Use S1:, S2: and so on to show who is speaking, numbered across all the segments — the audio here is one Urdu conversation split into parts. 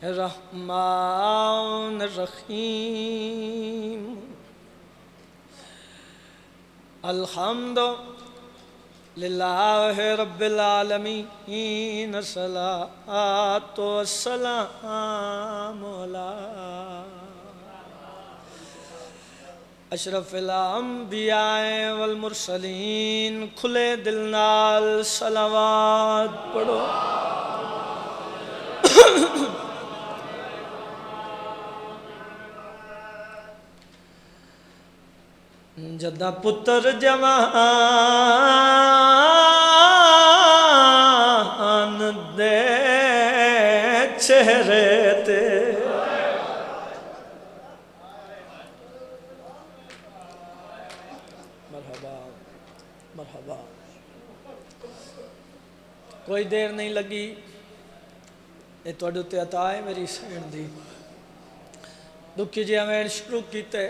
S1: الرحمن الرحیم الحمد للہ رب العالمین الصلاۃ والسلام علی اشرف الانبیاء والمرسلین کھلے دل نال صلوات پڑھو جدہ پتر جوان دے چہرے تے مرحبا مرحبا کوئی دیر نہیں لگی یہ توڑ تے عطا ہے میری سین دی دکھی جی ہمیں شروع کیتے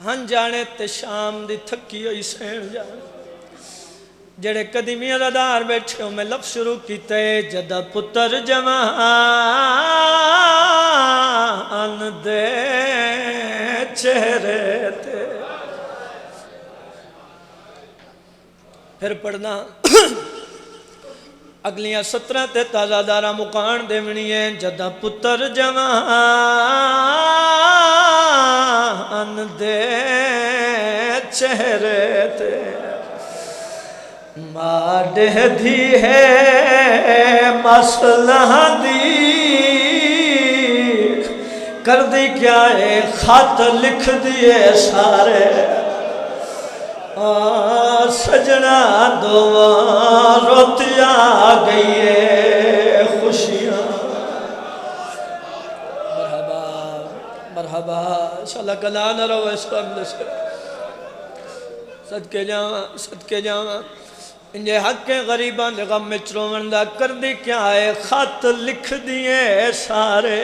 S1: ہن جانے تے شام دی تھکی ہوئی سین جانے جڑے قدیمی عزادار بیٹھے ہوں میں لفظ شروع کیتے جدہ پتر جوان دے چہرے تے پھر پڑھنا اگلیاں 17 تے تازہ دارہ مکان دے منی ہے جدہ پتر جوان دے چہرے تے ماڑے دی ہے مسئلہ دی کر دی کیا ہے خط لکھ دیے سارے سجنا دعا روتی آ گئی ہے خوشیاں مرحبا مرحبا انشاءاللہ کلا نہ رو اسلام نشکر صدقے جاواں انجھے حق کے غریبان دے غم میں چرومندہ کر دی کیا ہے خط لکھ دیے سارے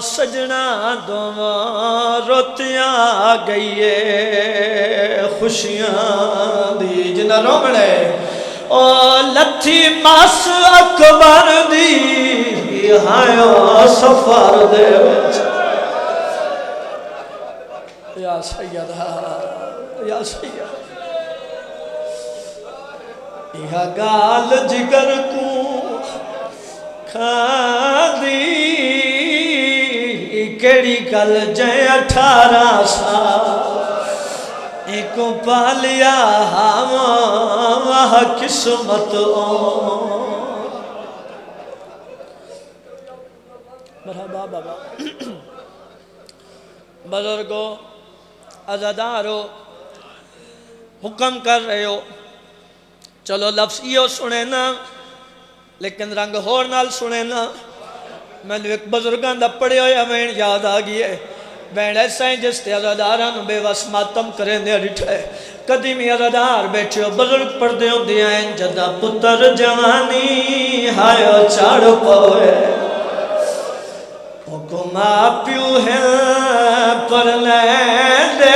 S1: سجنا دعا روتیاں گئی ہے خوشیاں دی جنہ رومڑے لتھی ماس اکبر دی ہائیو سفر دے یا سیدہ یا سیدہ یہ گال جگر کو کھا دی کیڑی گل جے 18 سال ایکو پالیا ہاں قسمت مرحبا بابا بزرگو عزادارو حکم کر رہے ہو چلو لفظ یہ سنے نا لیکن رنگ ہور نال سنے نا میں نے ایک بزرگان دا پڑے ہوئے ہمیں یاد آگئی ہے بین ایسا ہی جس تے عزاداران بے وس ماتم کریں دے رٹھے قدیمی عزادار بیٹھے ہو بزرگ پردے ہوں دیا ہیں جدہ پتر جوانی ہائیو چاڑ پوئے حکمہ پیو ہے پر لین دے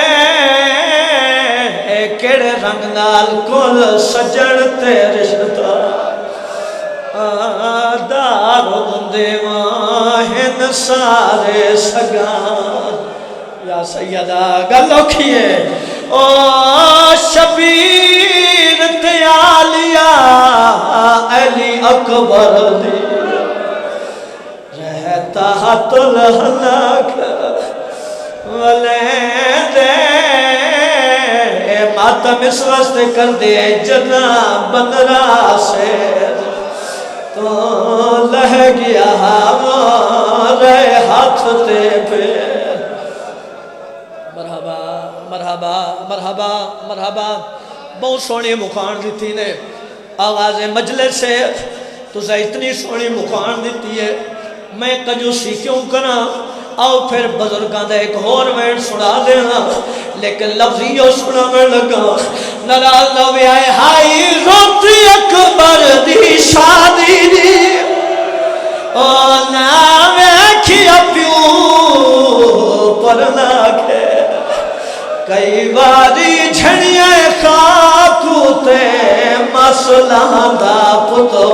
S1: کیڑے رنگ نال کل سجڑ تے رشتہ دارو دیوان سارے سگان یا سیدہ گلو کھیے او شبیر تیالیا علی اکبر دی رہتا تلہنک ولین دے ماتم اس واسطے کر دے جنا بندرہ سے تو لہ گیا ہمارے ہاتھ تے پہ مرحبا مرحبا مرحبا مرحبا بہت سونی مکان دیتی نے آغاز مجلس سے تو سے اتنی سونی مکان دیتی ہے میں کنجوسی کیوں کرنا آؤ پھر بزرگاں دے ایک اور وین سنا دینا لیکن لفظیوں سنا میں لگا نراز نوی آئے ہائی روتی اکبر دی شادی دی او نام کیا پیو پر لاکھے کئی باری جھڑیاں خاکو تے مسئلہ دا پتو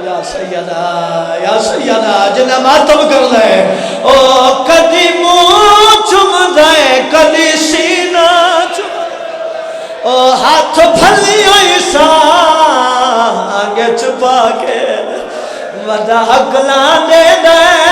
S1: یا یا سیدہ جنہ ماتم کر دے او کدی منہ چم دے کدی سینہ چم او ہاتھ پھلی ہوئی سانگے چھپا کے ودا حق لان دے دے